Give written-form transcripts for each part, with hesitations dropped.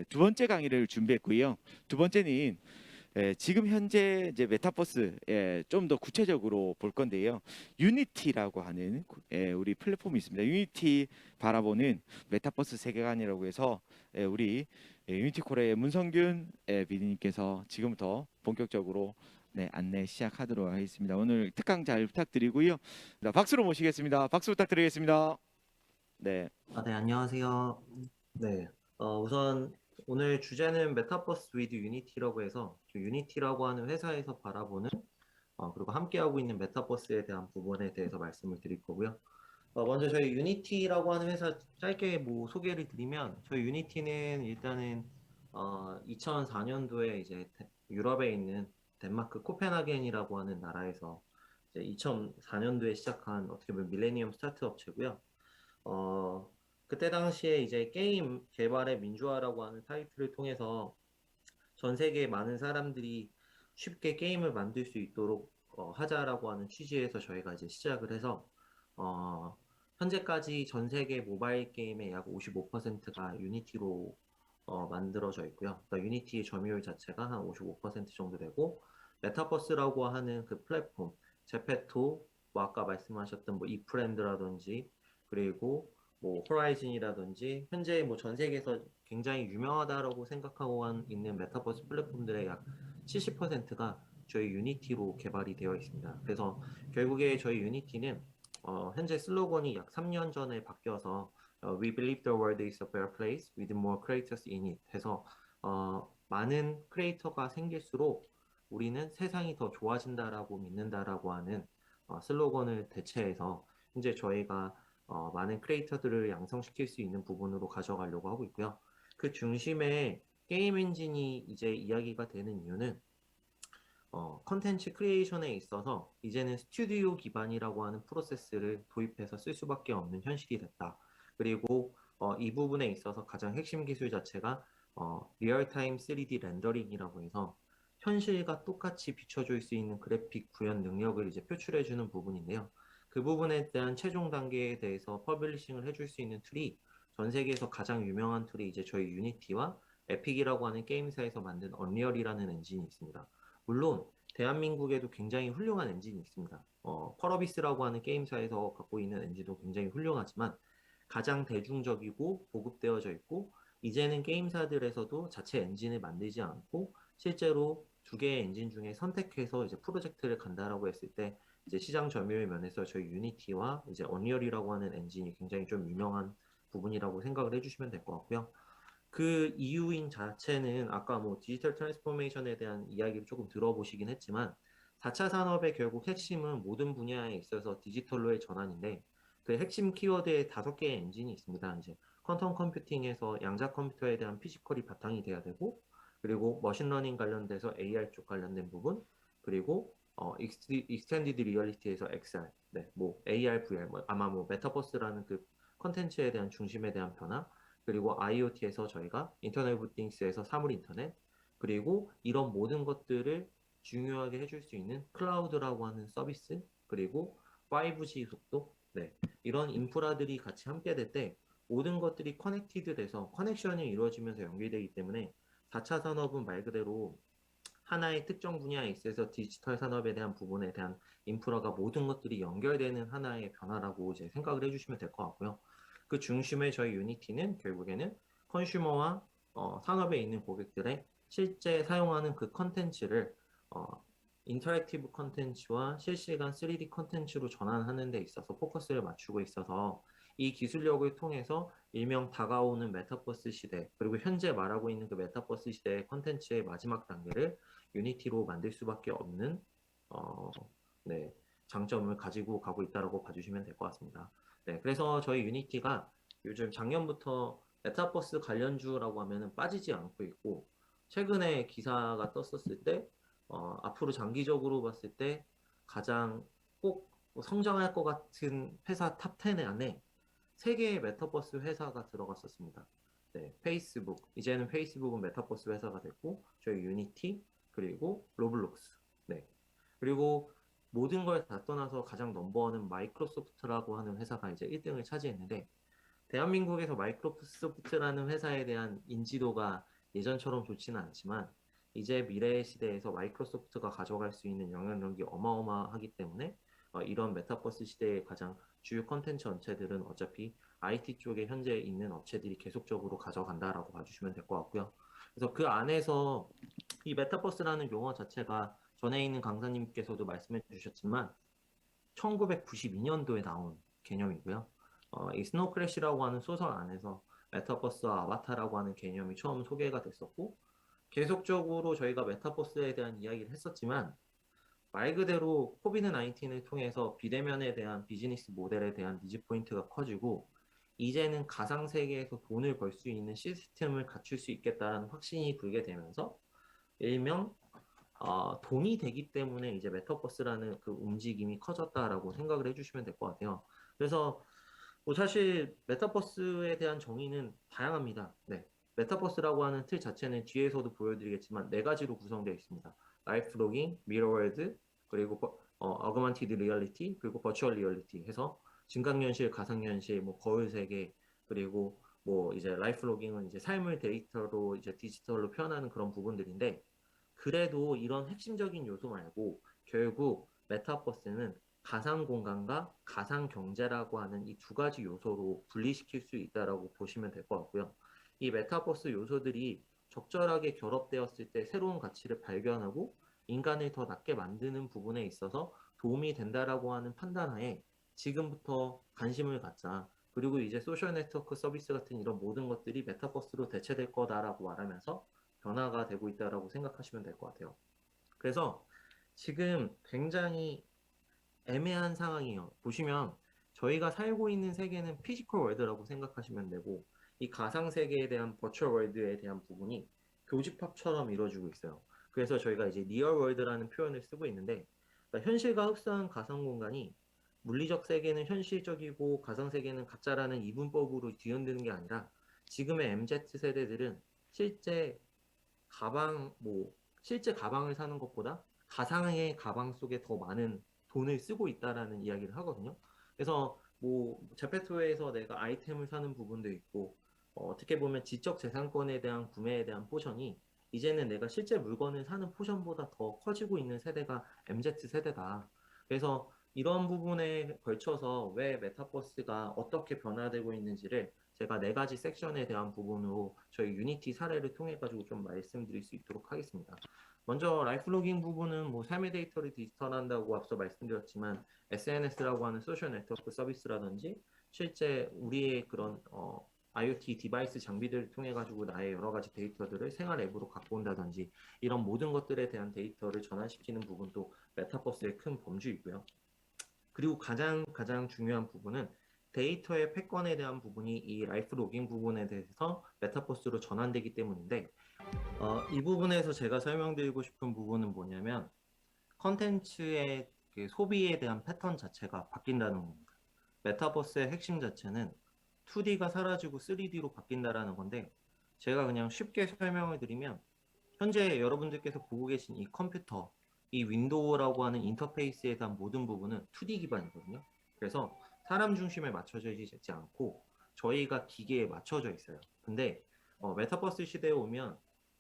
두 번째 강의를 준비했고요. 두 번째는 지금 현재 이제 메타버스 좀 더 구체적으로 볼 건데요. 유니티라고 하는 우리 플랫폼이 있습니다. 유니티 바라보는 메타버스 세계관이라고 해서 우리 유니티 코리아의 문성균 비디님께서 지금부터 본격적으로 안내 시작하도록 하겠습니다. 오늘 특강 잘 부탁드리고요. 자, 박수로 모시겠습니다. 박수 부탁드리겠습니다. 네. 네, 안녕하세요. 네, 우선 오늘 주제는 메타버스 위드 유니티라고 해서 유니티라고 하는 회사에서 바라보는 그리고 함께하고 있는 메타버스에 대한 부분에 대해서 말씀을 드릴 거고요. 먼저 저희 유니티라고 하는 회사 짧게 뭐 소개를 드리면 저희 유니티는 일단은 2004년도에 이제 유럽에 있는 덴마크 코펜하겐이라고 하는 나라에서 이제 2004년도에 시작한 어떻게 보면 밀레니엄 스타트 업체고요. 어, 그때 당시에 이제 게임 개발의 민주화라고 하는 타이틀을 통해서 전 세계 많은 사람들이 쉽게 게임을 만들 수 있도록 하자라고 하는 취지에서 저희가 이제 시작을 해서 어, 현재까지 전 세계 모바일 게임의 약 55%가 유니티로 만들어져 있고요. 그러니까 유니티의 점유율 자체가 한 55% 정도 되고 메타버스라고 하는 그 플랫폼, 제페토, 뭐 아까 말씀하셨던 뭐 이프렌드라든지 그리고 뭐 호라이즌이라든지 현재 뭐 전 세계에서 굉장히 유명하다라고 생각하고 있는 메타버스 플랫폼들의 약 70%가 저희 유니티로 개발이 되어 있습니다. 그래서 결국에 저희 유니티는 현재 슬로건이 약 3년 전에 바뀌어서 We believe the world is a better place with more creators in it 해서 많은 크리에이터가 생길수록 우리는 세상이 더 좋아진다라고 믿는다라고 하는 슬로건을 대체해서 현재 저희가 많은 크리에이터들을 양성시킬 수 있는 부분으로 가져가려고 하고 있고요. 그 중심에 게임 엔진이 이제 이야기가 되는 이유는 컨텐츠 크리에이션에 있어서 이제는 스튜디오 기반이라고 하는 프로세스를 도입해서 쓸 수밖에 없는 현실이 됐다. 그리고 이 부분에 있어서 가장 핵심 기술 자체가 리얼타임 3D 렌더링이라고 해서 현실과 똑같이 비춰줄 수 있는 그래픽 구현 능력을 이제 표출해주는 부분인데요. 그 부분에 대한 최종 단계에 대해서 퍼블리싱을 해줄 수 있는 툴이 전 세계에서 가장 유명한 툴이 이제 저희 유니티와 에픽이라고 하는 게임사에서 만든 언리얼이라는 엔진이 있습니다. 물론 대한민국에도 굉장히 훌륭한 엔진이 있습니다. 펄어비스라고 하는 게임사에서 갖고 있는 엔진도 굉장히 훌륭하지만 가장 대중적이고 보급되어져 있고 이제는 게임사들에서도 자체 엔진을 만들지 않고 실제로 두 개의 엔진 중에 선택해서 이제 프로젝트를 간다라고 했을 때 이제 시장 점유율 면에서 저희 유니티와 이제 언리얼이라고 하는 엔진이 굉장히 좀 유명한 부분이라고 생각을 해주시면 될 것 같고요. 그 이유인 자체는 아까 뭐 디지털 트랜스포메이션에 대한 이야기를 조금 들어보시긴 했지만 4차 산업의 결국 핵심은 모든 분야에 있어서 디지털로의 전환인데 그 핵심 키워드에 5개의 엔진이 있습니다. 이제 퀀텀 컴퓨팅에서 양자 컴퓨터에 대한 피지컬이 바탕이 돼야 되고 그리고 머신러닝 관련돼서 AR 쪽 관련된 부분 그리고 익스텐디드 리얼리티에서 XR, 네, 뭐 AR, VR, 뭐 아마 뭐 메타버스라는 그 컨텐츠에 대한 중심에 대한 변화 그리고 IoT에서 저희가 인터넷 오브 띵스에서 사물 인터넷, 그리고 이런 모든 것들을 중요하게 해줄 수 있는 클라우드라고 하는 서비스, 그리고 5G 속도, 네, 이런 인프라들이 같이 함께 될 때 모든 것들이 커넥티드 돼서 커넥션이 이루어지면서 연결되기 때문에 4차 산업은 말 그대로 하나의 특정 분야에 있어서 디지털 산업에 대한 부분에 대한 인프라가 모든 것들이 연결되는 하나의 변화라고 이제 생각을 해주시면 될 것 같고요. 그 중심에 저희 유니티는 결국에는 컨슈머와 산업에 있는 고객들의 실제 사용하는 그 컨텐츠를 인터랙티브 컨텐츠와 실시간 3D 컨텐츠로 전환하는 데 있어서 포커스를 맞추고 있어서 이 기술력을 통해서 일명 다가오는 메타버스 시대 그리고 현재 말하고 있는 그 메타버스 시대의 컨텐츠의 마지막 단계를 유니티로 만들 수밖에 없는 어, 네, 장점을 가지고 가고 있다고 봐주시면 될 것 같습니다. 네, 그래서 저희 유니티가 요즘 작년부터 메타버스 관련주라고 하면은 빠지지 않고 있고 최근에 기사가 떴었을 때 앞으로 장기적으로 봤을 때 가장 꼭 성장할 것 같은 회사 탑 10 안에 세 개의 메타버스 회사가 들어갔었습니다. 네, 페이스북. 이제는 페이스북은 메타버스 회사가 됐고, 저희 유니티, 그리고 로블록스. 네. 그리고 모든 걸 다 떠나서 가장 넘버원은 마이크로소프트라고 하는 회사가 이제 1등을 차지했는데, 대한민국에서 마이크로소프트라는 회사에 대한 인지도가 예전처럼 좋지는 않지만 이제 미래의 시대에서 마이크로소프트가 가져갈 수 있는 영향력이 어마어마하기 때문에 이런 메타버스 시대의 가장 주요 컨텐츠 업체들은 어차피 IT 쪽에 현재 있는 업체들이 계속적으로 가져간다라고 봐주시면 될 것 같고요. 그래서 그 안에서 이 메타버스라는 용어 자체가 전에 있는 강사님께서도 말씀해 주셨지만 1992년도에 나온 개념이고요. 이 스노우 크래시라고 하는 소설 안에서 메타버스와 아바타라고 하는 개념이 처음 소개가 됐었고 계속적으로 저희가 메타버스에 대한 이야기를 했었지만 말 그대로 코비드 19을 통해서 비대면에 대한 비즈니스 모델에 대한 니즈 포인트가 커지고 이제는 가상 세계에서 돈을 벌 수 있는 시스템을 갖출 수 있겠다라는 확신이 들게 되면서 일명 돈이 되기 때문에 이제 메타버스라는 그 움직임이 커졌다라고 생각을 해주시면 될 것 같아요. 그래서 뭐 사실 메타버스에 대한 정의는 다양합니다. 네. 메타버스라고 하는 틀 자체는 뒤에서도 보여드리겠지만 네 가지로 구성되어 있습니다. 라이프 로깅, 미러월드, 그리고 어그먼티드 리얼리티, 그리고 버추얼 리얼리티 해서 증강현실, 가상현실, 뭐 거울 세계, 그리고 뭐 이제 라이프 로깅은 이제 삶을 데이터로 이제 디지털로 표현하는 그런 부분들인데 그래도 이런 핵심적인 요소 말고 결국 메타버스는 가상 공간과 가상 경제라고 하는 이 두 가지 요소로 분리시킬 수 있다라고 보시면 될 것 같고요. 이 메타버스 요소들이 적절하게 결합되었을 때 새로운 가치를 발견하고 인간을 더 낫게 만드는 부분에 있어서 도움이 된다라고 하는 판단하에 지금부터 관심을 갖자. 그리고 이제 소셜 네트워크 서비스 같은 이런 모든 것들이 메타버스로 대체될 거다라고 말하면서 변화가 되고 있다라고 생각하시면 될 것 같아요. 그래서 지금 굉장히 애매한 상황이에요. 보시면 저희가 살고 있는 세계는 피지컬 월드라고 생각하시면 되고 이 가상 세계에 대한 버추얼 월드에 대한 부분이 교집합처럼 이루어지고 있어요. 그래서 저희가 이제 리얼 월드라는 표현을 쓰고 있는데 그러니까 현실과 흡사한 가상 공간이 물리적 세계는 현실적이고 가상 세계는 가짜라는 이분법으로 뒤흔드는 게 아니라 지금의 MZ 세대들은 실제 실제 가방을 사는 것보다 가상의 가방 속에 더 많은 돈을 쓰고 있다라는 이야기를 하거든요. 그래서 뭐 제페토에서 내가 아이템을 사는 부분도 있고 어떻게 보면 지적 재산권에 대한 구매에 대한 포션이 이제는 내가 실제 물건을 사는 포션보다 더 커지고 있는 세대가 MZ 세대다. 그래서 이런 부분에 걸쳐서 왜 메타버스가 어떻게 변화되고 있는지를 제가 네 가지 섹션에 대한 부분으로 저희 유니티 사례를 통해 가지고 좀 말씀드릴 수 있도록 하겠습니다. 먼저 라이프 로깅 부분은 뭐 삶의 데이터를 디지털한다고 앞서 말씀드렸지만 SNS라고 하는 소셜 네트워크 서비스라든지 실제 우리의 그런 IoT 디바이스 장비들을 통해 가지고 나의 여러 가지 데이터들을 생활 앱으로 갖고 온다든지 이런 모든 것들에 대한 데이터를 전환시키는 부분도 메타버스의 큰 범주이고요. 그리고 가장 중요한 부분은 데이터의 패권에 대한 부분이 이 라이프 로깅 부분에 대해서 메타버스로 전환되기 때문인데 이 부분에서 제가 설명드리고 싶은 부분은 뭐냐면 컨텐츠의 그 소비에 대한 패턴 자체가 바뀐다는 겁니다. 메타버스의 핵심 자체는 2D가 사라지고 3D로 바뀐다라는 건데 제가 그냥 쉽게 설명을 드리면 현재 여러분들께서 보고 계신 이 컴퓨터, 이 윈도우라고 하는 인터페이스에 대한 모든 부분은 2D 기반이거든요. 그래서 사람 중심에 맞춰져 있지 않고 저희가 기계에 맞춰져 있어요. 근데 메타버스 시대에 오면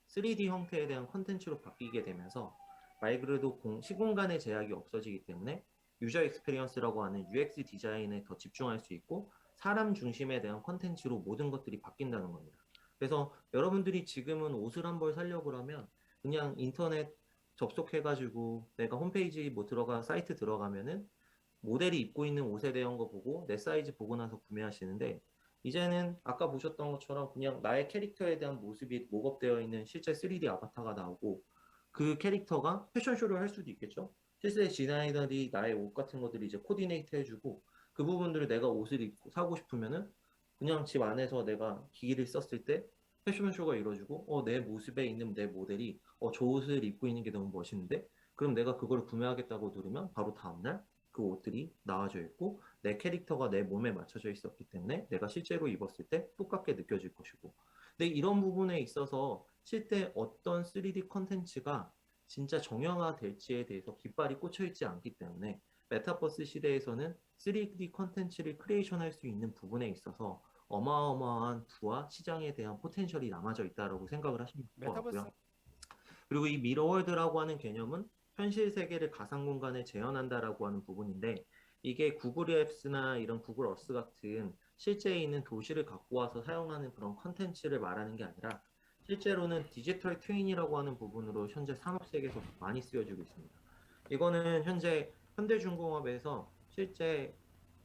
3D 형태에 대한 컨텐츠로 바뀌게 되면서 말 그대로 시공간의 제약이 없어지기 때문에 유저 익스피리언스라고 하는 UX 디자인에 더 집중할 수 있고 사람 중심에 대한 컨텐츠로 모든 것들이 바뀐다는 겁니다. 그래서 여러분들이 지금은 옷을 한 벌 사려고 그러면 그냥 인터넷 접속해가지고 내가 홈페이지 뭐 들어가 사이트 들어가면은 모델이 입고 있는 옷에 대한 거 보고 내 사이즈 보고 나서 구매하시는데 이제는 아까 보셨던 것처럼 그냥 나의 캐릭터에 대한 모습이 목업되어 있는 실제 3D 아바타가 나오고 그 캐릭터가 패션쇼를 할 수도 있겠죠. 실제 디자이너들이 나의 옷 같은 것들을 이제 코디네이트 해주고 그 부분들을 내가 옷을 입고 사고 싶으면은 그냥 집 안에서 내가 기기를 썼을 때 패션쇼가 이루어지고 내 모습에 있는 내 모델이 저 옷을 입고 있는 게 너무 멋있는데 그럼 내가 그걸 구매하겠다고 누르면 바로 다음날 그 옷들이 나와져 있고 내 캐릭터가 내 몸에 맞춰져 있었기 때문에 내가 실제로 입었을 때 똑같게 느껴질 것이고 근데 이런 부분에 있어서 실제 어떤 3D 컨텐츠가 진짜 정형화될지에 대해서 깃발이 꽂혀 있지 않기 때문에 메타버스 시대에서는 3D 컨텐츠를 크리에이션 할 수 있는 부분에 있어서 어마어마한 부와 시장에 대한 포텐셜이 남아져 있다라고 생각을 하시면 될 것 메타버스 같고요. 그리고 이 미러월드라고 하는 개념은 현실 세계를 가상 공간에 재현한다라고 하는 부분인데 이게 구글 앱스나 이런 구글 어스 같은 실제에 있는 도시를 갖고 와서 사용하는 그런 컨텐츠를 말하는 게 아니라 실제로는 디지털 트윈이라고 하는 부분으로 현재 산업 세계에서 많이 쓰여지고 있습니다. 이거는 현재 현대중공업에서 실제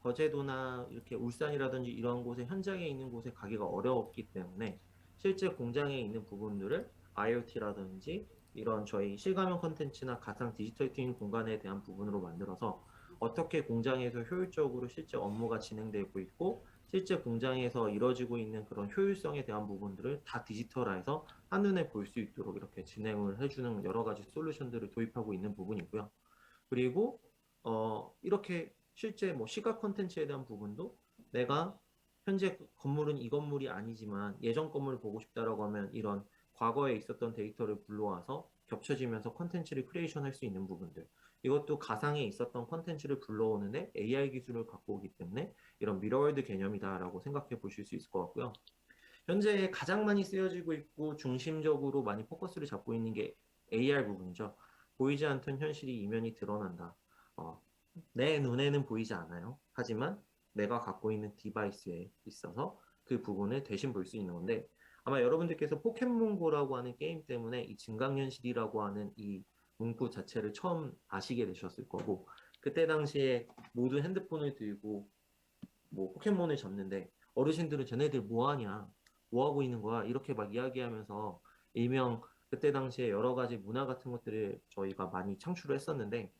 거제도나 이렇게 울산이라든지 이런 곳에 현장에 있는 곳에 가기가 어려웠기 때문에 실제 공장에 있는 부분들을 IoT라든지 이런 저희 실감형 콘텐츠나 가상 디지털 트윈 공간에 대한 부분으로 만들어서 어떻게 공장에서 효율적으로 실제 업무가 진행되고 있고 실제 공장에서 이루어지고 있는 그런 효율성에 대한 부분들을 다 디지털화해서 한눈에 볼 수 있도록 이렇게 진행을 해주는 여러 가지 솔루션들을 도입하고 있는 부분이고요. 그리고 이렇게 실제 뭐 시각 콘텐츠에 대한 부분도 내가 현재 건물은 이 건물이 아니지만 예전 건물을 보고 싶다라고 하면 이런 과거에 있었던 데이터를 불러와서 겹쳐지면서 콘텐츠를 크리에이션 할 수 있는 부분들. 이것도 가상에 있었던 콘텐츠를 불러오는데 AI 기술을 갖고 오기 때문에 이런 미러월드 개념이다라고 생각해 보실 수 있을 것 같고요. 현재 가장 많이 쓰여지고 있고 중심적으로 많이 포커스를 잡고 있는 게 AR 부분이죠. 보이지 않던 현실이 이면이 드러난다. 어, 내 눈에는 보이지 않아요. 하지만 내가 갖고 있는 디바이스에 있어서 그 부분을 대신 볼 수 있는 건데 아마 여러분들께서 포켓몬고라고 하는 게임 때문에 이 증강현실이라고 하는 이 문구 자체를 처음 아시게 되셨을 거고 그때 당시에 모두 핸드폰을 들고 뭐 포켓몬을 잡는데 어르신들은 쟤네들 뭐 하냐? 뭐 하고 있는 거야? 이렇게 막 이야기하면서 일명 그때 당시에 여러 가지 문화 같은 것들을 저희가 많이 창출을 했었는데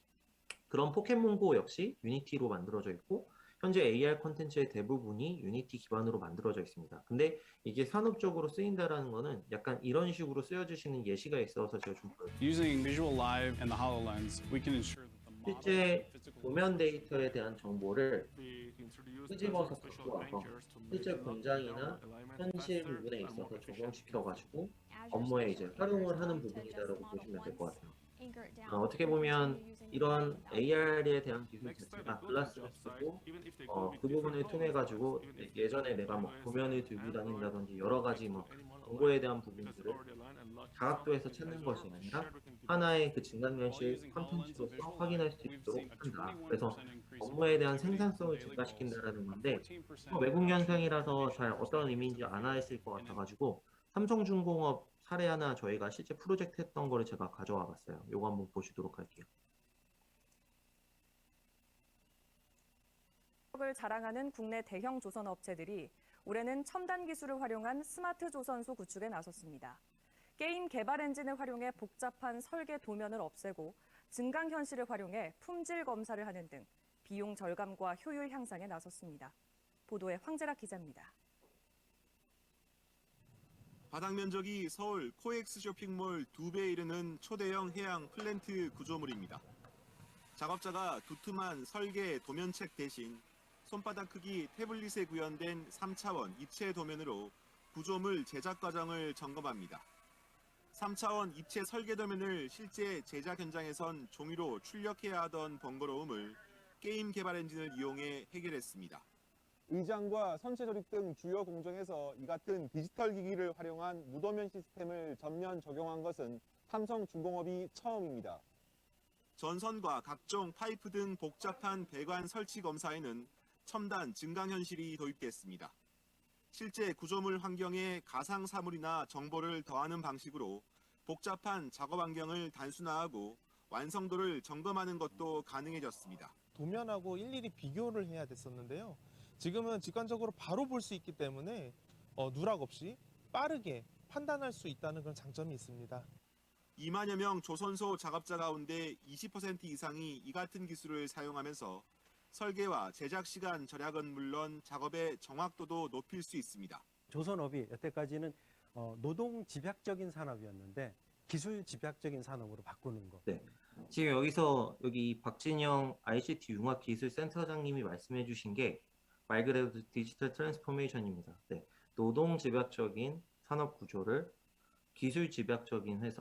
그런 포켓몬고 역시 유니티로 만들어져 있고 현재 AR 콘텐츠의 대부분이 유니티 기반으로 만들어져 있습니다. 근데 이게 산업적으로 쓰인다라는 거는 약간 이런 식으로 쓰여주시는 예시가 있어서 제가 좀 보여드릴게요. Using Visual Live and the HoloLens, we can ensure that the model 실제 physical 도면 데이터에 대한 정보를 We introduced 끄집어서 special 갖고 와서 anchors to make 실제 the 공장이나 alignment 현실 faster 부분에 and more 있어서 efficient. 적용시켜가지고 업무에 이제 활용을 하는 부분이다라고 보시면 될 것 같아요. 어떻게 보면 이런 AR에 대한 기술 Next step 자체가 is go to the 글라스를 job site, 쓰고 even if they go with 그 부분을 different 통해 phones, 가지고 even if 예전에 내가 뭐 iOS 도면을 and 들고 Android, 다닌다든지 여러 가지 뭐 anyone 정보에 aligned, 대한 because it's 부분들을 already aligned and locked 다각도에서 in 찾는 Azure, 것이 아니라 shared within devices. 하나의 그 while 증강현실 using HoloLens and 콘텐츠로서 Visual 확인할 Live, 수 we've 있도록 seen a 한다. 21% 그래서 increase in 업무에 대한 productivity from 생산성을 daily calls, 증가시킨다라는 a 건데 14% 외국 reduction in 현상이라서 잘 communication 어떤 percentage 의미인지 to the 안 field, 아실 것 and 같아가지고 삼성중공업 사례 하나 저희가 실제 프로젝트 했던 거를 제가 가져와 봤어요. 요거 한번 보시도록 할게요. 을 자랑하는 국내 대형 조선 업체들이 올해는 첨단 기술을 활용한 스마트 조선소 구축에 나섰습니다. 게임 개발 엔진을 활용해 복잡한 설계 도면을 없애고 증강현실을 활용해 품질 검사를 하는 등 비용 절감과 효율 향상에 나섰습니다. 보도에 황재락 기자입니다. 바닥 면적이 서울 코엑스 쇼핑몰 2배에 이르는 초대형 해양 플랜트 구조물입니다. 작업자가 두툼한 설계 도면책 대신 손바닥 크기 태블릿에 구현된 3차원 입체 도면으로 구조물 제작 과정을 점검합니다. 3차원 입체 설계 도면을 실제 제작 현장에선 종이로 출력해야 하던 번거로움을 게임 개발 엔진을 이용해 해결했습니다. 의장과 선체 조립 등 주요 공정에서 이 같은 디지털 기기를 활용한 무도면 시스템을 전면 적용한 것은 삼성중공업이 처음입니다. 전선과 각종 파이프 등 복잡한 배관 설치 검사에는 첨단 증강현실이 도입됐습니다. 실제 구조물 환경에 가상 사물이나 정보를 더하는 방식으로 복잡한 작업 환경을 단순화하고 완성도를 점검하는 것도 가능해졌습니다. 도면하고 일일이 비교를 해야 됐었는데요. 지금은 직관적으로 바로 볼 수 있기 때문에 누락 없이 빠르게 판단할 수 있다는 그런 장점이 있습니다. 2만여 명 조선소 작업자 가운데 20% 이상이 이 같은 기술을 사용하면서 설계와 제작 시간 절약은 물론 작업의 정확도도 높일 수 있습니다. 조선업이 여태까지는 노동 집약적인 산업이었는데 기술 집약적인 산업으로 바꾸는 거. 네. 지금 여기 박진영 ICT 융합기술센터장님이 말씀해 주신 게 말 그대로 디지털 트랜스포메이션입니다. 네. 노동 집약적인 산업 구조를 기술 집약적인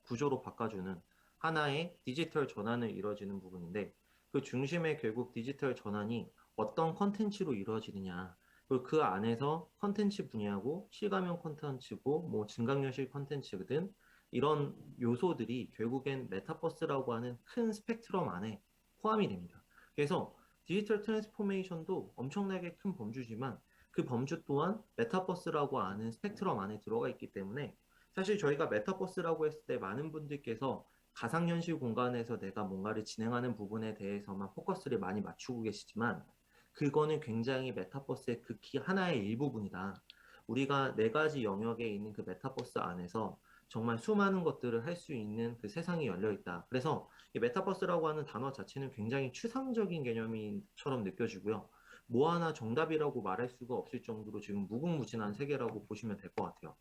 구조로 바꿔주는 하나의 디지털 전환을 이루어지는 부분인데 그 중심에 결국 디지털 전환이 어떤 컨텐츠로 이루어지느냐 그리고 그 안에서 컨텐츠 분야고 실감형 컨텐츠고 뭐 증강현실 컨텐츠 등 이런 요소들이 결국엔 메타버스라고 하는 큰 스펙트럼 안에 포함이 됩니다. 그래서 디지털 트랜스포메이션도 엄청나게 큰 범주지만 그 범주 또한 메타버스라고 하는 스펙트럼 안에 들어가 있기 때문에 사실 저희가 메타버스라고 했을 때 많은 분들께서 가상현실 공간에서 내가 뭔가를 진행하는 부분에 대해서만 포커스를 많이 맞추고 계시지만 그거는 굉장히 메타버스의 극히 하나의 일부분이다. 우리가 네 가지 영역에 있는 그 메타버스 안에서 정말 수많은 것들을 할 수 있는 그 세상이 열려 있다. 그래서 이 메타버스라고 하는 단어 자체는 굉장히 추상적인 개념처럼 느껴지고요. 뭐 하나 정답이라고 말할 수가 없을 정도로 지금 무궁무진한 세계라고 보시면 될 것 같아요.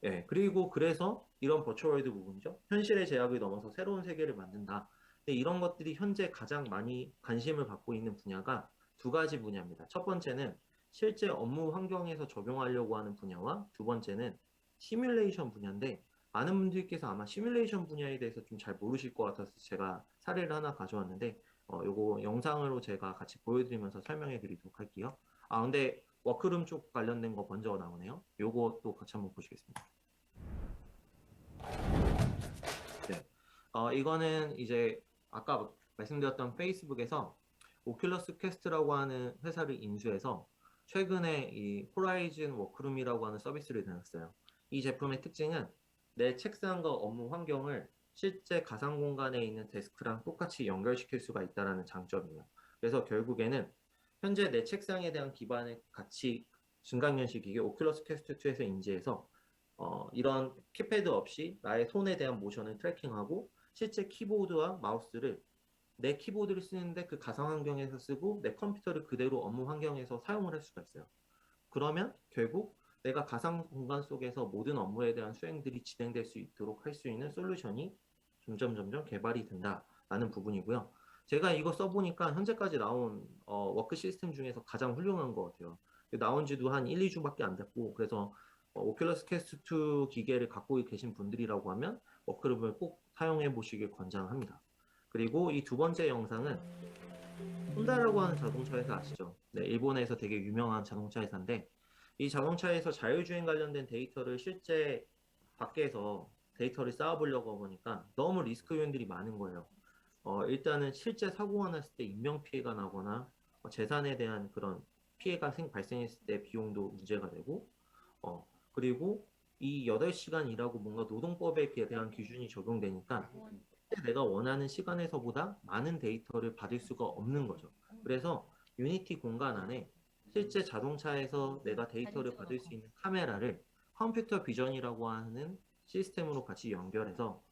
예, 그리고 그래서 이런 버추얼월드 부분이죠. 현실의 제약을 넘어서 새로운 세계를 만든다. 근데 이런 것들이 현재 가장 많이 관심을 받고 있는 분야가 두 가지 분야입니다. 첫 번째는 실제 업무 환경에서 적용하려고 하는 분야와 두 번째는 시뮬레이션 분야인데 많은 분들께서 아마 시뮬레이션 분야에 대해서 좀 잘 모르실 것 같아서 제가 사례를 하나 가져왔는데 요거 영상으로 제가 같이 보여드리면서 설명해 드리도록 할게요. 아, 근데 워크룸 쪽 관련된 거 먼저 나오네요. 요것도 같이 한번 보시겠습니다. 네. 이거는 이제 아까 말씀드렸던 페이스북에서 오큘러스 퀘스트라고 하는 회사를 인수해서 최근에 이 호라이즌 워크룸이라고 하는 서비스를 내놨어요. 이 제품의 특징은 내 책상과 업무 환경을 실제 가상 공간에 있는 데스크랑 똑같이 연결시킬 수가 있다는 장점이에요. 그래서 결국에는 현재 내 책상에 대한 기반의 가치 증강현실 기계 오큘러스 퀘스트 2에서 인지해서 이런 키패드 없이 나의 손에 대한 모션을 트래킹하고 실제 키보드와 마우스를 내 키보드를 쓰는데 그 가상 환경에서 쓰고 내 컴퓨터를 그대로 업무 환경에서 사용을 할 수가 있어요. 그러면 결국 내가 가상 공간 속에서 모든 업무에 대한 수행들이 진행될 수 있도록 할 수 있는 솔루션이 점점 개발이 된다라는 부분이고요. 제가 이거 써보니까 현재까지 나온 워크 시스템 중에서 가장 훌륭한 것 같아요. 나온 지도 한 1, 2주밖에 안 됐고 그래서 오큘러스 퀘스트 2 기계를 갖고 계신 분들이라고 하면 워크룸을 꼭 사용해 보시길 권장합니다. 그리고 이 두 번째 영상은 혼다라고 하는 자동차 회사 아시죠? 네, 일본에서 되게 유명한 자동차 회사인데 이 자동차에서 자율주행 관련된 데이터를 실제 밖에서 데이터를 쌓아보려고 보니까 너무 리스크 요인들이 많은 거예요. 일단은 실제 사고가 났을 때 인명피해가 나거나 재산에 대한 그런 피해가 발생했을 때 비용도 문제가 되고 그리고 이 8시간 일하고 뭔가 노동법에 대한 기준이 적용되니까 내가 원하는 시간에서보다 많은 데이터를 받을 수가 없는 거죠. 그래서 유니티 공간 안에 실제 자동차에서 내가 데이터를 받을 수 있는 카메라를 컴퓨터 비전이라고 하는 시스템으로 같이 연결해서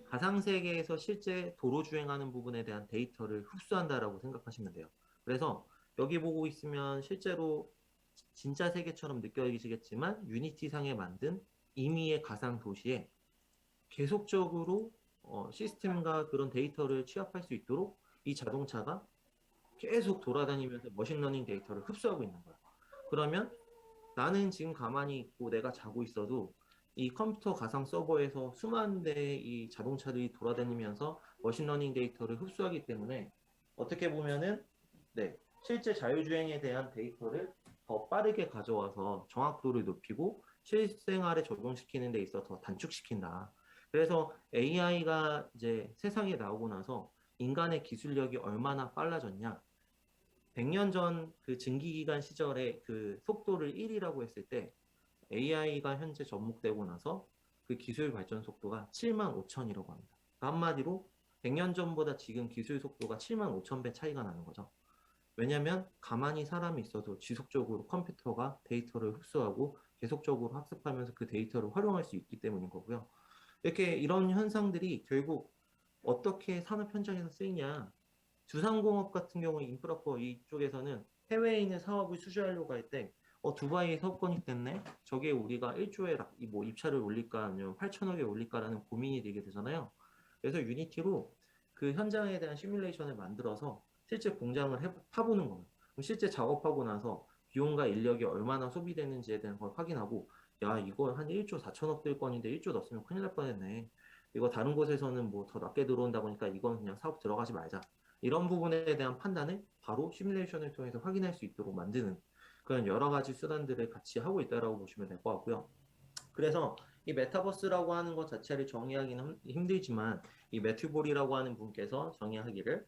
가상세계에서 실제 도로 주행하는 부분에 대한 데이터를 흡수한다라고 생각하시면 돼요. 그래서 여기 보고 있으면 실제로 진짜 세계처럼 느껴지겠지만 유니티 상에 만든 임의의 가상 도시에 계속적으로 시스템과 그런 데이터를 취합할 수 있도록 이 자동차가 계속 돌아다니면서 머신러닝 데이터를 흡수하고 있는 거야. 그러면 나는 지금 가만히 있고 내가 자고 있어도 이 컴퓨터 가상 서버에서 수많은 대의 이 자동차들이 돌아다니면서 머신러닝 데이터를 흡수하기 때문에 어떻게 보면은 실제 자율주행에 대한 데이터를 더 빠르게 가져와서 정확도를 높이고 실생활에 적용시키는 데 있어 더 단축시킨다. 그래서 AI가 이제 세상에 나오고 나서 인간의 기술력이 얼마나 빨라졌냐. 100년 전 그 증기기관 시절에 그 속도를 1이라고 했을 때 AI가 현재 접목되고 나서 그 기술 발전 속도가 75,000이라고 합니다. 그러니까 한마디로 100년 전보다 지금 기술 속도가 75,000배 차이가 나는 거죠. 왜냐하면 가만히 사람이 있어도 지속적으로 컴퓨터가 데이터를 흡수하고 계속적으로 학습하면서 그 데이터를 활용할 수 있기 때문인 거고요. 이렇게 이런 현상들이 결국 어떻게 산업 현장에서 쓰이냐. 두산공업 같은 경우 인프라코어 이쪽에서는 해외에 있는 사업을 수주하려고 할 때 두바이에 사업권이 됐네. 저게 우리가 1조에 뭐 입찰을 올릴까 아니면 8천억에 올릴까라는 고민이 되게 되잖아요. 그래서 유니티로 그 현장에 대한 시뮬레이션을 만들어서 실제 공장을 파보는 거예요. 그럼 실제 작업하고 나서 비용과 인력이 얼마나 소비되는지에 대한 걸 확인하고 야 이거 한 1조 4천억 들 건인데 1조 넣었으면 큰일 날 뻔했네. 이거 다른 곳에서는 뭐 더 낮게 들어온다 보니까 이건 그냥 사업 들어가지 말자. 이런 부분에 대한 판단을 바로 시뮬레이션을 통해서 확인할 수 있도록 만드는 그런 여러 가지 수단들을 같이 하고 있다라고 보시면 될 것 같고요. 그래서 이 메타버스라고 하는 것 자체를 정의하기는 힘들지만 이 매튜볼이라고 하는 분께서 정의하기를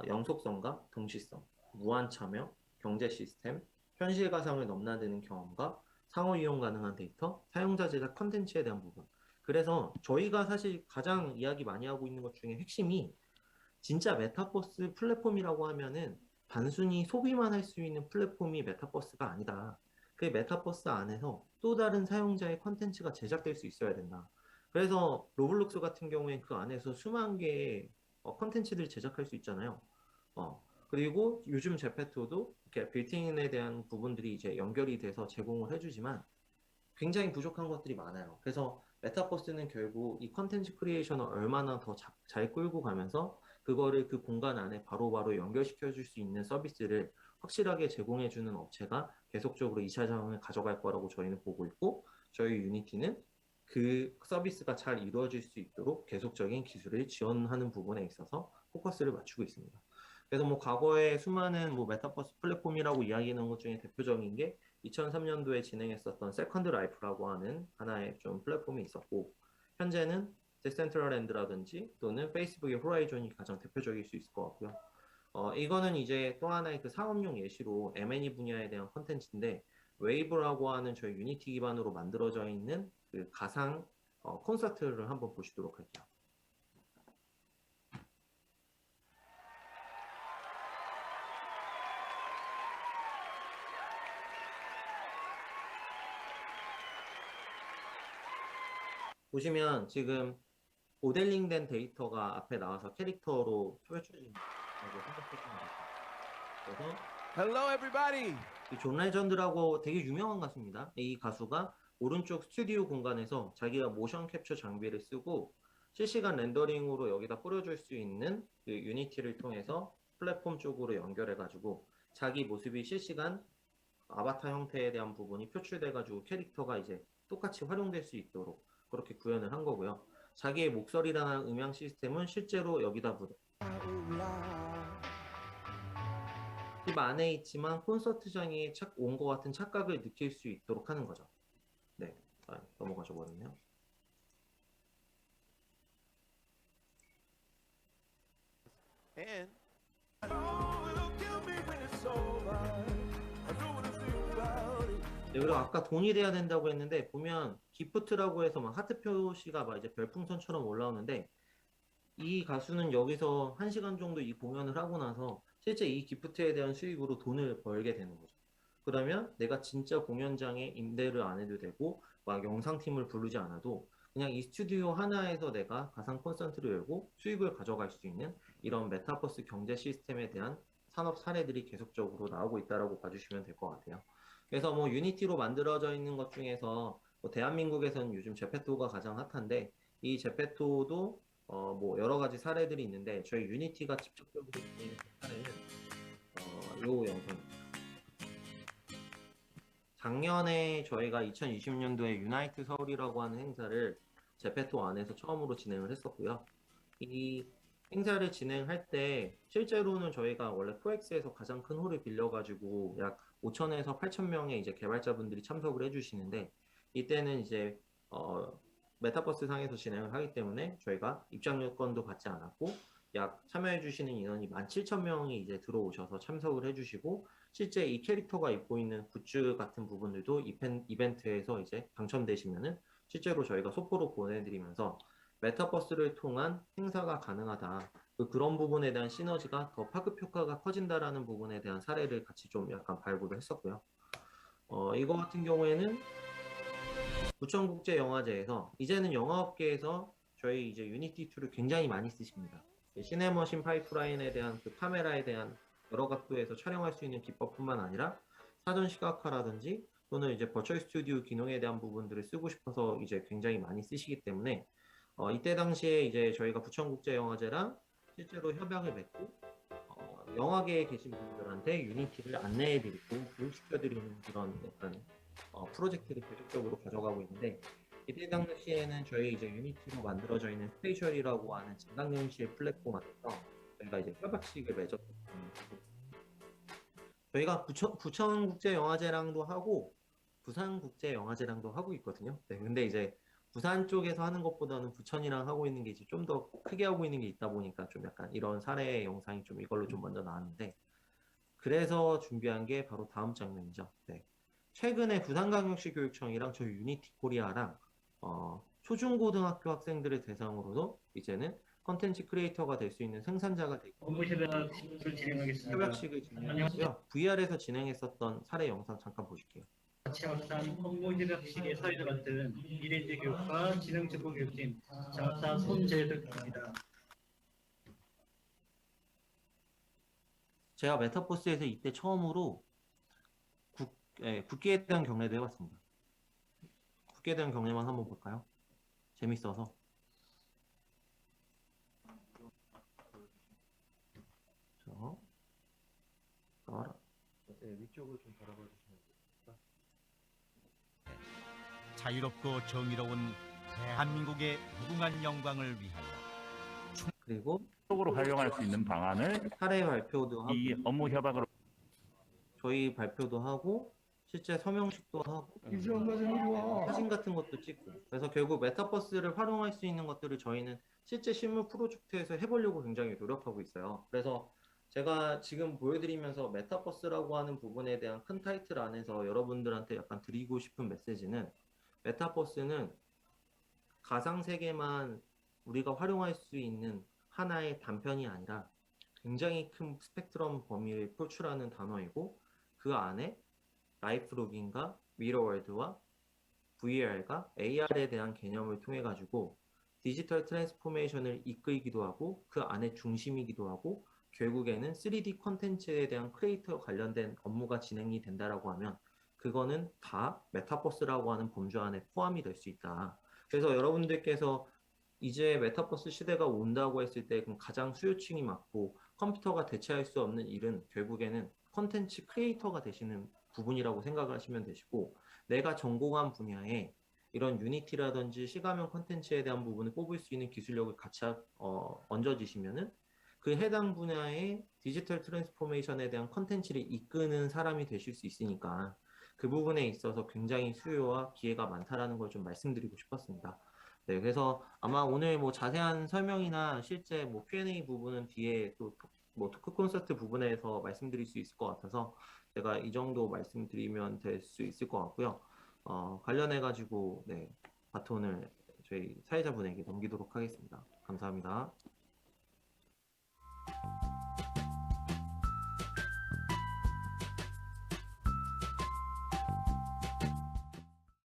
영속성과 동시성, 무한 참여, 경제 시스템, 현실 가상을 넘나드는 경험과 상호 이용 가능한 데이터, 사용자 제작 컨텐츠에 대한 부분. 그래서 저희가 사실 가장 이야기 많이 하고 있는 것 중에 핵심이 진짜 메타버스 플랫폼이라고 하면은 단순히 소비만 할 수 있는 플랫폼이 메타버스가 아니다. 그 메타버스 안에서 또 다른 사용자의 컨텐츠가 제작될 수 있어야 된다. 그래서 로블록스 같은 경우엔 그 안에서 수만 개의 컨텐츠들을 제작할 수 있잖아요. 그리고 요즘 제페토도 이렇게 빌트인에 대한 부분들이 이제 연결이 돼서 제공을 해주지만 굉장히 부족한 것들이 많아요. 그래서 메타버스는 결국 이 컨텐츠 크리에이션을 얼마나 더 잘 끌고 가면서 그거를 그 공간 안에 바로바로 연결시켜 줄 수 있는 서비스를 확실하게 제공해 주는 업체가 계속적으로 2차 장을 가져갈 거라고 저희는 보고 있고, 저희 유니티는 그 서비스가 잘 이루어질 수 있도록 계속적인 기술을 지원하는 부분에 있어서 포커스를 맞추고 있습니다. 그래서 뭐 과거에 수많은 뭐 메타버스 플랫폼이라고 이야기하는 것 중에 대표적인 게 2003년도에 진행했었던 세컨드 라이프라고 하는 하나의 좀 플랫폼이 있었고, 현재는 데센트럴랜드라든지 또는 페이스북의 호라이존이 가장 대표적일 수 있을 것 같고요. 이거는 이제 또 하나의 그 상업용 예시로 M&E 분야에 대한 컨텐츠인데, 웨이브라고 하는 저희 유니티 기반으로 만들어져 있는 그 가상 콘서트를 한번 보시도록 할게요. 보시면 지금 모델링된 데이터가 앞에 나와서 캐릭터로 표출된다고 생각하시면 됩니다. 그래서 Hello, everybody. 이 존 레전드라고 되게 유명한 가수입니다. 이 가수가 오른쪽 스튜디오 공간에서 자기가 모션 캡처 장비를 쓰고 실시간 렌더링으로 여기다 뿌려줄 수 있는 그 유니티를 통해서 플랫폼 쪽으로 연결해가지고 자기 모습이 실시간 아바타 형태에 대한 부분이 표출돼가지고 캐릭터가 이제 똑같이 활용될 수 있도록 그렇게 구현을 한 거고요. 자기의 목소리라는 음향 시스템은 실제로 여기다 집 안에 있지만 콘서트장에 온 것 같은 착각을 느낄 수 있도록 하는 거죠. 네, 넘어가죠 버렸네요. And 네, 그리고 아까 동일해야 된다고 했는데 보면 기프트라고 해서 막 하트 표시가 막 이제 별풍선처럼 올라오는데, 이 가수는 여기서 1시간 정도 이 공연을 하고 나서 실제 이 기프트에 대한 수익으로 돈을 벌게 되는 거죠. 그러면 내가 진짜 공연장에 임대를 안 해도 되고 막 영상팀을 부르지 않아도 그냥 이 스튜디오 하나에서 내가 가상 콘서트를 열고 수익을 가져갈 수 있는 이런 메타버스 경제 시스템에 대한 산업 사례들이 계속적으로 나오고 있다라고 봐주시면 될 것 같아요. 그래서 뭐 유니티로 만들어져 있는 것 중에서 뭐 대한민국에서는 요즘 제페토가 가장 핫한데, 이 제페토도 뭐 여러 가지 사례들이 있는데 저희 유니티가 직접적으로 진행한 사례는 요 영상입니다. 작년에 저희가 2020년도에 유나이트 서울이라고 하는 행사를 제페토 안에서 처음으로 진행을 했었고요. 이 행사를 진행할 때 실제로는 저희가 원래 코엑스에서 가장 큰 홀을 빌려가지고 약 5,000에서 8,000명의 이제 개발자분들이 참석을 해주시는데, 이때는 이제 메타버스 상에서 진행을 하기 때문에 저희가 입장 요건도 받지 않았고 약 참여해주시는 인원이 17,000명이 이제 들어오셔서 참석을 해주시고, 실제 이 캐릭터가 입고 있는 굿즈 같은 부분들도 이벤트에서 이제 당첨되시면은 실제로 저희가 소포로 보내드리면서 메타버스를 통한 행사가 가능하다. 그런 부분에 대한 시너지가 더 파급 효과가 커진다라는 부분에 대한 사례를 같이 좀 약간 발굴을 했었고요. 이거 같은 경우에는 부천국제영화제에서 이제는 영화업계에서 저희 이제 유니티2를 굉장히 많이 쓰십니다. 시네머신 파이프라인에 대한 그 카메라에 대한 여러 각도에서 촬영할 수 있는 기법뿐만 아니라 사전 시각화라든지 또는 이제 버추얼 스튜디오 기능에 대한 부분들을 쓰고 싶어서 이제 굉장히 많이 쓰시기 때문에 이때 당시에 이제 저희가 부천국제영화제랑 실제로 협약을 맺고 영화계에 계신 분들한테 유니티를 안내해드리고 교육시켜드리는 그런 약간 프로젝트를 계속적으로 가져가고 있는데, 이때 당시에는 저희 이제 유니티로 만들어져 있는 스페이셜이라고 하는 증강현실 플랫폼 안에서 저희가 이제 협약식을 맺었거든요. 저희가 부천국제영화제랑도 하고 부산국제영화제랑도 하고 있거든요. 네, 근데 이제 부산 쪽에서 하는 것보다는 부천이랑 하고 있는 게 이제 좀 더 크게 하고 있는 게 있다 보니까 좀 약간 이런 사례 영상이 좀 이걸로 좀 먼저 나왔는데, 그래서 준비한 게 바로 다음 장면이죠. 네. 최근에 부산광역시 교육청이랑 저희 유니티 코리아랑 초중고등학교 학생들을 대상으로도 이제는 컨텐츠 크리에이터가 될 수 있는 생산자가 되고 업무협약식을 진행하겠습니다. 협약식을 진행했고요. VR에서 진행했었던 사례 영상 잠깐 보실게요. 창업산 업무협약식에 사회를 맡은 미래인재 교육과 지능특구교육팀 창업사 손재득입니다. 제가 메타버스에서 이때 처음으로 국기에 대한 경례도 해봤습니다. 국기에 대한 경례만 한번 볼까요? 재밌어서. 위쪽으로 좀 바라봐 주시면 됩니다. 자유롭고 정의로운 대한민국의 무궁한 영광을 위하여 그리고 쪽으로 활용할 수 있는 방안을 사례 발표도 하고 이 업무 협약으로 저희 발표도 하고 실제 서명식도 하고 사진 같은 것도 찍고, 그래서 결국 메타버스를 활용할 수 있는 것들을 저희는 실제 실무 프로젝트에서 해보려고 굉장히 노력하고 있어요. 그래서 제가 지금 보여드리면서 메타버스라고 하는 부분에 대한 큰 타이틀 안에서 여러분들한테 약간 드리고 싶은 메시지는, 메타버스는 가상세계만 우리가 활용할 수 있는 하나의 단편이 아니라 굉장히 큰 스펙트럼 범위를 표출하는 단어이고, 그 안에 라이프로깅과 미러월드와 VR과 AR에 대한 개념을 통해 가지고 디지털 트랜스포메이션을 이끌기도 하고 그 안에 중심이기도 하고 결국에는 3D 콘텐츠에 대한 크리에이터 관련된 업무가 진행이 된다라고 하면 그거는 다 메타버스라고 하는 범주 안에 포함이 될 수 있다. 그래서 여러분들께서 이제 메타버스 시대가 온다고 했을 때 그럼 가장 수요층이 많고 컴퓨터가 대체할 수 없는 일은 결국에는 콘텐츠 크리에이터가 되시는 부분이라고 생각을 하시면 되시고, 내가 전공한 분야에 이런 유니티라든지 시가면 콘텐츠에 대한 부분을 뽑을 수 있는 기술력을 같이 얹어지시면은 그 해당 분야의 디지털 트랜스포메이션에 대한 콘텐츠를 이끄는 사람이 되실 수 있으니까 그 부분에 있어서 굉장히 수요와 기회가 많다라는 걸 좀 말씀드리고 싶었습니다. 네, 그래서 아마 오늘 뭐 자세한 설명이나 실제 뭐 Q&A 부분은 뒤에 또 뭐 토크 콘서트 부분에서 말씀드릴 수 있을 것 같아서 제가 이 정도 말씀드리면 될 수 있을 것 같고요. 관련해 가지고 네, 바톤을 저희 사회자분에게 넘기도록 하겠습니다. 감사합니다.